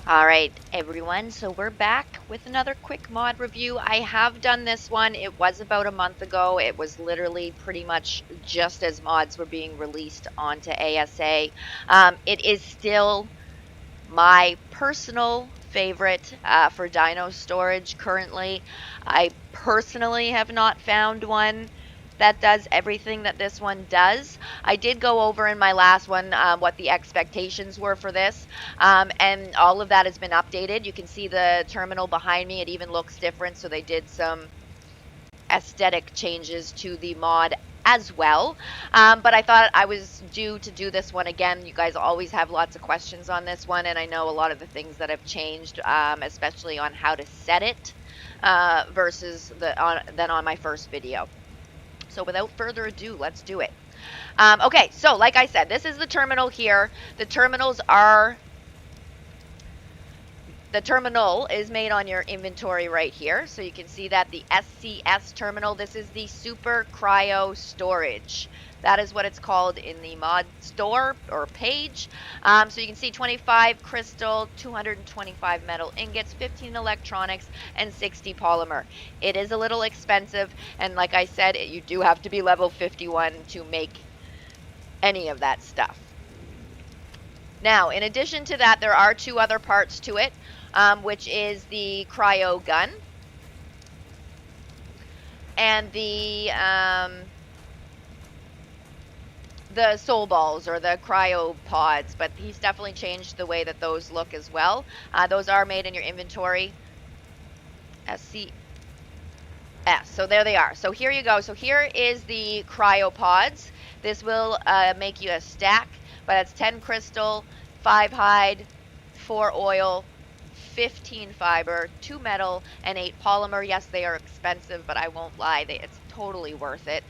Alright everyone, so we're back with another quick mod review. I have done this one. It was about a month ago. It was literally pretty much just as mods were being released onto ASA. It is still my personal favorite for dino storage currently. I personally have not found one that does everything that this one does. I did go over in my last one what the expectations were for this, and all of that has been updated. You can see the terminal behind me. It even looks different, so they did some aesthetic changes to the mod as well. But I thought I was due to do this one again. You guys always have lots of questions on this one, and I know a lot of the things that have changed, especially on how to set it versus than on my first video. So without further ado, let's do it. Okay, so like I said, this is the terminal here. The terminal is made on your inventory right here. So you can see that the SCS terminal, this is the Super Cryo Storage. That is what it's called in the mod store or page. So you can see 25 crystal, 225 metal ingots, 15 electronics, and 60 polymer. It is a little expensive, and like I said, you do have to be level 51 to make any of that stuff. Now, in addition to that, there are two other parts to it, which is the Cryo Gun and the soul balls or the Cryopods, but he's definitely changed the way that those look as well. Those are made in your inventory. SCS. So there they are. So here you go. So here is the Cryopods. This will make you a stack, but it's 10 crystal, 5 hide, 4 oil, 15 fiber, 2 metal, and 8 polymer. Yes, they are expensive, but I won't lie, it's totally worth it.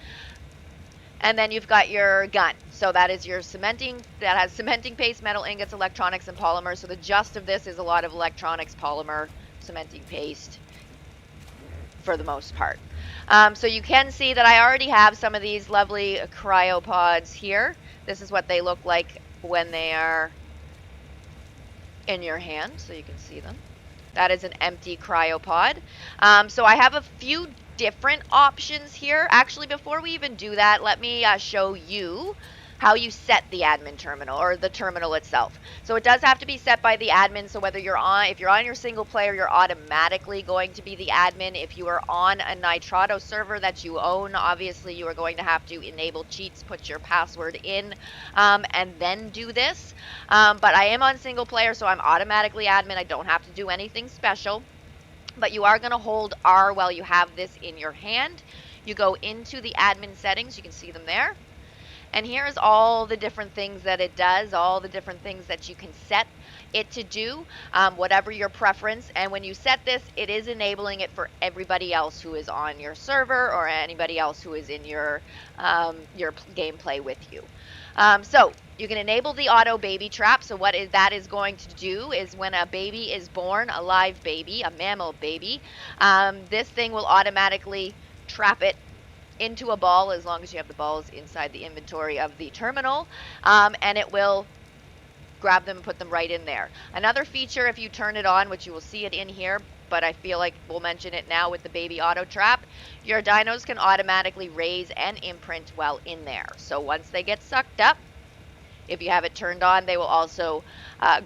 And then you've got your gun. So that is your cementing, that has cementing paste, metal ingots, electronics, and polymer. So the gist of this is a lot of electronics, polymer, cementing paste for the most part. So you can see that I already have some of these lovely cryopods here. This is what they look like when they are in your hand, so you can see them. That is an empty cryopod. So I have a few different options here. Actually, before we even do that, let me show you how you set the admin terminal or the terminal itself. So it does have to be set by the admin. So whether if you're on your single player, you're automatically going to be the admin. If you are on a Nitrado server that you own, obviously you are going to have to enable cheats, put your password in, and then do this. But I am on single player, so I'm automatically admin. I don't have to do anything special. But you are going to hold R while you have this in your hand. You go into the admin settings. You can see them there. And here's all the different things that it does, all the different things that you can set it to do, whatever your preference. And when you set this, it is enabling it for everybody else who is on your server or anybody else who is in your gameplay with you. So you can enable the auto baby trap. So what that is going to do is when a baby is born, a live baby, a mammal baby, this thing will automatically trap it into a ball as long as you have the balls inside the inventory of the terminal, and it will grab them and put them right in there. Another feature, if you turn it on, which you will see it in here, but I feel like we'll mention it now with the baby auto trap, your dinos can automatically raise and imprint while in there. So once they get sucked up, if you have it turned on, they will also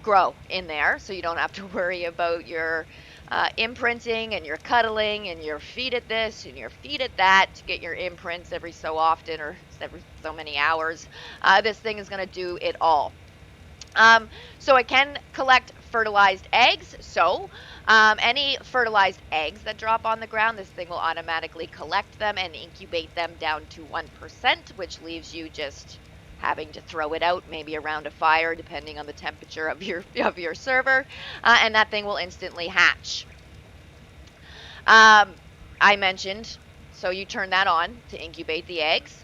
grow in there, so you don't have to worry about your imprinting and your cuddling and your feed at this and your feed at that to get your imprints every so often or every so many hours. This thing is going to do it all. So it can collect fertilized eggs. So any fertilized eggs that drop on the ground, this thing will automatically collect them and incubate them down to 1%, which leaves you just having to throw it out, maybe around a fire, depending on the temperature of your server, and that thing will instantly hatch. I mentioned, so you turn that on to incubate the eggs.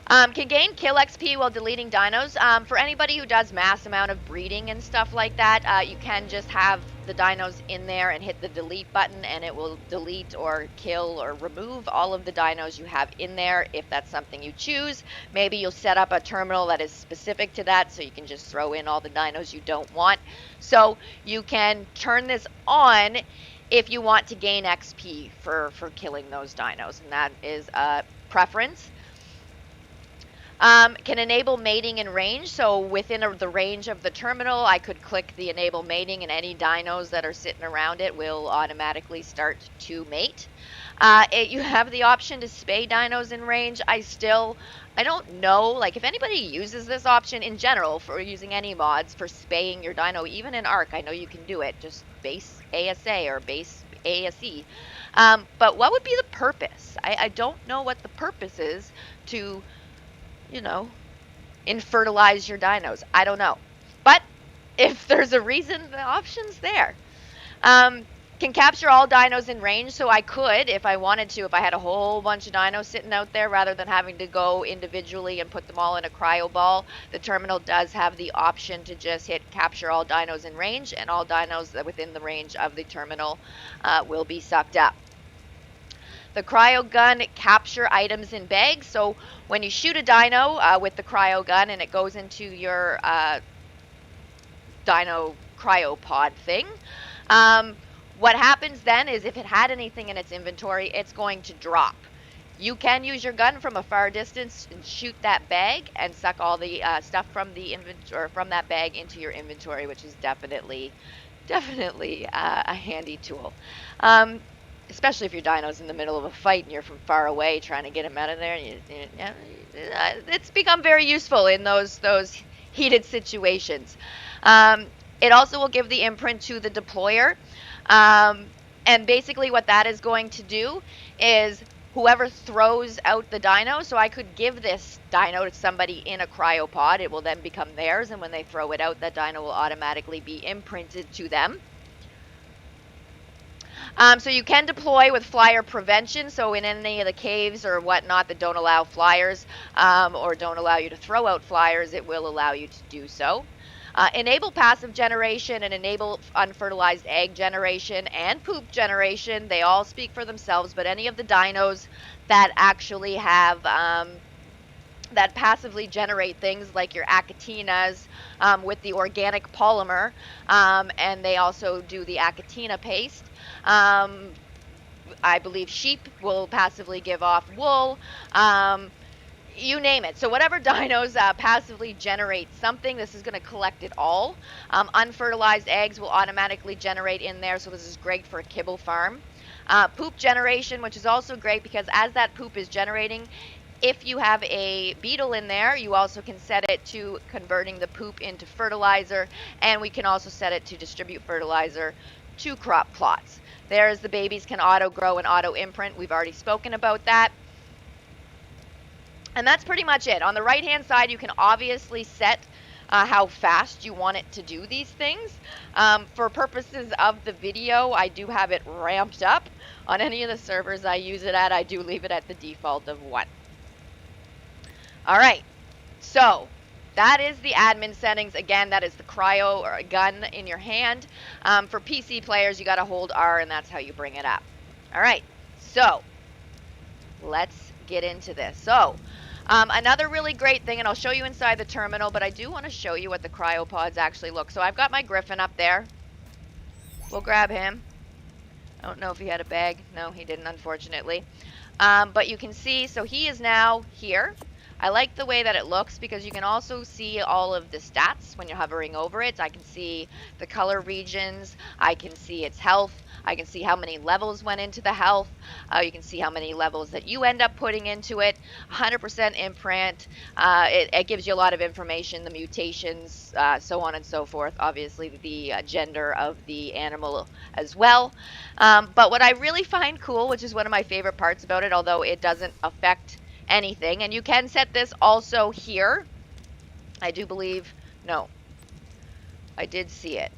Can gain kill XP while deleting dinos. For anybody who does mass amount of breeding and stuff like that, you can just have the dinos in there and hit the delete button, and it will delete or kill or remove all of the dinos you have in there if that's something you choose. Maybe you'll set up a terminal that is specific to that, so you can just throw in all the dinos you don't want. So you can turn this on if you want to gain XP for killing those dinos, and that is a preference. Can enable mating in range, so within the range of the terminal, I could click the enable mating, and any dinos that are sitting around it will automatically start to mate. You have the option to spay dinos in range. I don't know, like, if anybody uses this option in general for using any mods for spaying your dino, even in Ark, I know you can do it, just base ASA or base ASE. But what would be the purpose? I don't know what the purpose is to, you know, infertilize your dinos. I don't know. But if there's a reason, the option's there. Can capture all dinos in range, so I could, if I wanted to, if I had a whole bunch of dinos sitting out there, rather than having to go individually and put them all in a cryo ball, the terminal does have the option to just hit capture all dinos in range, and all dinos that within the range of the terminal will be sucked up. The Cryo Gun capture items in bags, so when you shoot a dino with the Cryo Gun and it goes into your dino cryopod thing, what happens then is if it had anything in its inventory, it's going to drop. You can use your gun from a far distance and shoot that bag and suck all the stuff from the inventory, from that bag, into your inventory, which is definitely a handy tool. Especially if your dino's in the middle of a fight and you're from far away trying to get him out of there. It's become very useful in those heated situations. It also will give the imprint to the deployer. And basically what that is going to do is whoever throws out the dino, so I could give this dino to somebody in a cryopod, it will then become theirs, and when they throw it out, that dino will automatically be imprinted to them. So you can deploy with flyer prevention, so in any of the caves or whatnot that don't allow flyers or don't allow you to throw out flyers, it will allow you to do so. Enable passive generation and enable unfertilized egg generation and poop generation. They all speak for themselves, but any of the dinos that actually have that passively generate things like your Acatinas with the organic polymer, and they also do the Acatina paste. I believe sheep will passively give off wool. You name it. So whatever dinos passively generate something, this is going to collect it all. Unfertilized eggs will automatically generate in there, so this is great for a kibble farm. Poop generation, which is also great because as that poop is generating, if you have a beetle in there, you also can set it to converting the poop into fertilizer, and we can also set it to distribute fertilizer to crop plots. There's the babies can auto grow and auto imprint. We've already spoken about that. And that's pretty much it. On the right hand side, you can obviously set how fast you want it to do these things. For purposes of the video, I do have it ramped up. On any of the servers I use it at, I do leave it at the default of 1. Alright, so that is the admin settings. Again, that is the cryo gun in your hand. For PC players, you got to hold R, and that's how you bring it up. Alright, so let's get into this. So another really great thing, and I'll show you inside the terminal, but I do want to show you what the cryopods actually look. So I've got my Griffin up there. We'll grab him. I don't know if he had a bag. No, he didn't, unfortunately. But you can see, so he is now here. I like the way that it looks because you can also see all of the stats when you're hovering over it. I can see the color regions. I can see its health. I can see how many levels went into the health. You can see how many levels that you end up putting into it. 100% imprint. It gives you a lot of information, the mutations, so on and so forth. Obviously, the gender of the animal as well. But what I really find cool, which is one of my favorite parts about it, although it doesn't affect anything, and you can set this also here. I do believe, no, I did see it.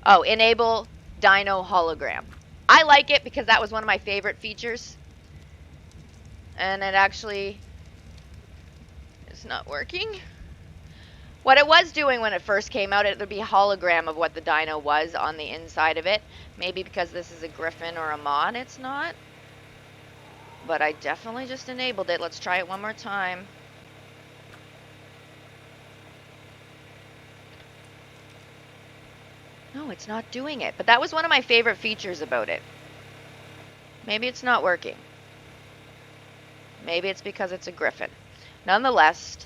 Oh, enable Dino hologram. I like it because that was one of my favorite features, and it actually is not working. What it was doing when it first came out, it would be a hologram of what the dino was on the inside of it. Maybe because this is a griffin or a mod, it's not. But I definitely just enabled it. Let's try it one more time. No, it's not doing it. But that was one of my favorite features about it. Maybe it's not working. Maybe it's because it's a griffin. Nonetheless,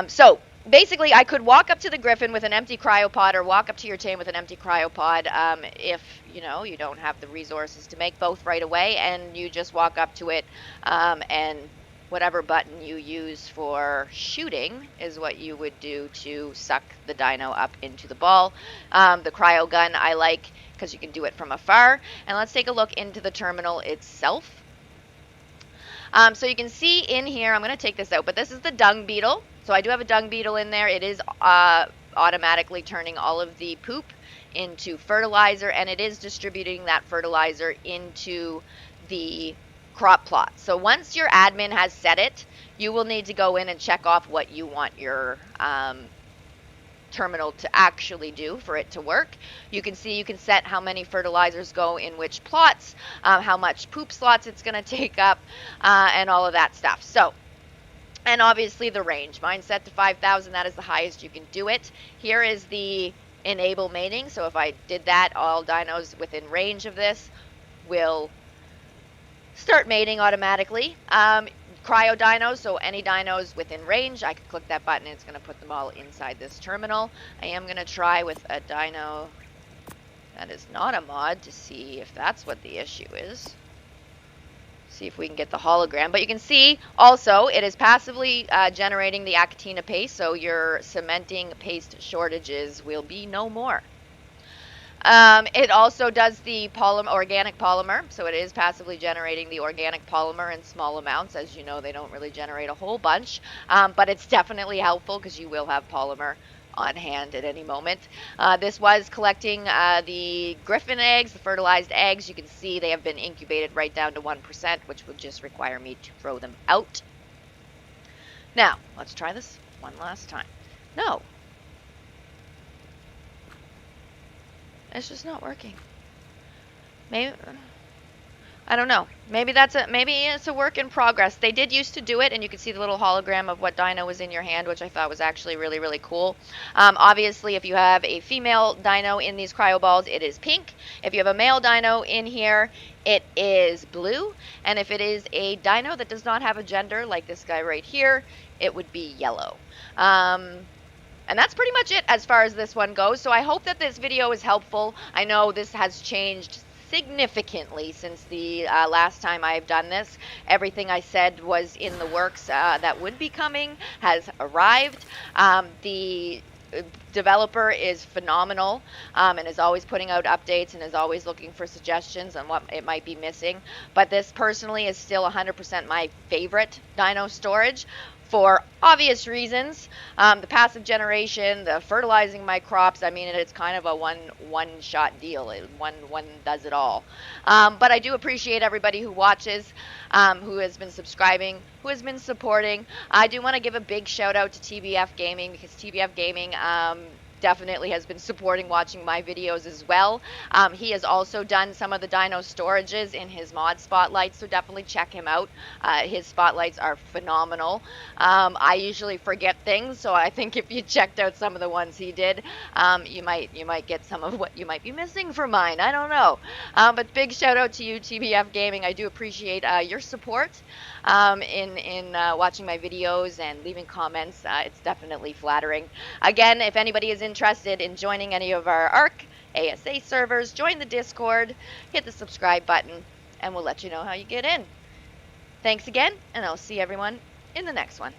so basically I could walk up to the griffin with an empty cryopod or walk up to your tame with an empty cryopod if you don't have the resources to make both right away, and you just walk up to it and whatever button you use for shooting is what you would do to suck the dino up into the ball. The cryo gun I like because you can do it from afar. And let's take a look into the terminal itself. So you can see in here, I'm going to take this out, but this is the dung beetle. So I do have a dung beetle in there. It is automatically turning all of the poop into fertilizer, and it is distributing that fertilizer into the crop plot. So once your admin has set it, you will need to go in and check off what you want your terminal to actually do for it to work. You can see you can set how many fertilizers go in which plots, how much poop slots it's going to take up, and all of that stuff. So, and obviously the range. Mine's set to 5,000. That is the highest you can do it. Here is the enable mating. So if I did that, all dinos within range of this will start mating automatically. Cryo dinos, so any dinos within range, I could click that button and it's going to put them all inside this terminal. I am going to try with a dino that is not a mod to see if that's what the issue is. See if we can get the hologram. But you can see also it is passively generating the Achatina paste, so your cementing paste shortages will be no more. It also does the organic polymer, so it is passively generating the organic polymer in small amounts. As you know, they don't really generate a whole bunch, but it's definitely helpful because you will have polymer on hand at any moment. This was collecting the griffin eggs, the fertilized eggs. You can see they have been incubated right down to 1%, which would just require me to throw them out. Now, let's try this one last time. No. It's just not working. Maybe, I don't know. Maybe it's a work in progress. They did used to do it, and you can see the little hologram of what dino was in your hand, which I thought was actually really, really cool. Obviously, if you have a female dino in these cryo balls, it is pink. If you have a male dino in here, it is blue. And if it is a dino that does not have a gender, like this guy right here, it would be yellow. And that's pretty much it as far as this one goes. So I hope that this video is helpful. I know this has changed significantly since the last time I've done this. Everything I said was in the works that would be coming has arrived. The developer is phenomenal and is always putting out updates and is always looking for suggestions on what it might be missing. But this personally is still 100% my favorite dino storage, for obvious reasons. The passive generation, the fertilizing my crops, I mean, it's kind of a one-shot deal. One does it all. But I do appreciate everybody who watches, who has been subscribing, who has been supporting. I do want to give a big shout out to TBF Gaming, because TBF Gaming definitely has been supporting watching my videos as well. He has also done some of the dino storages in his mod spotlights, so definitely check him out. His spotlights are phenomenal. I usually forget things, so I think if you checked out some of the ones he did, you might get some of what you might be missing from mine. I don't know. But big shout out to you, TBF Gaming. I do appreciate your support in watching my videos and leaving comments. It's definitely flattering. Again, if anybody is interested in joining any of our Ark ASA servers, join the Discord, hit the subscribe button, and we'll let you know how you get in. Thanks again, and I'll see everyone in the next one.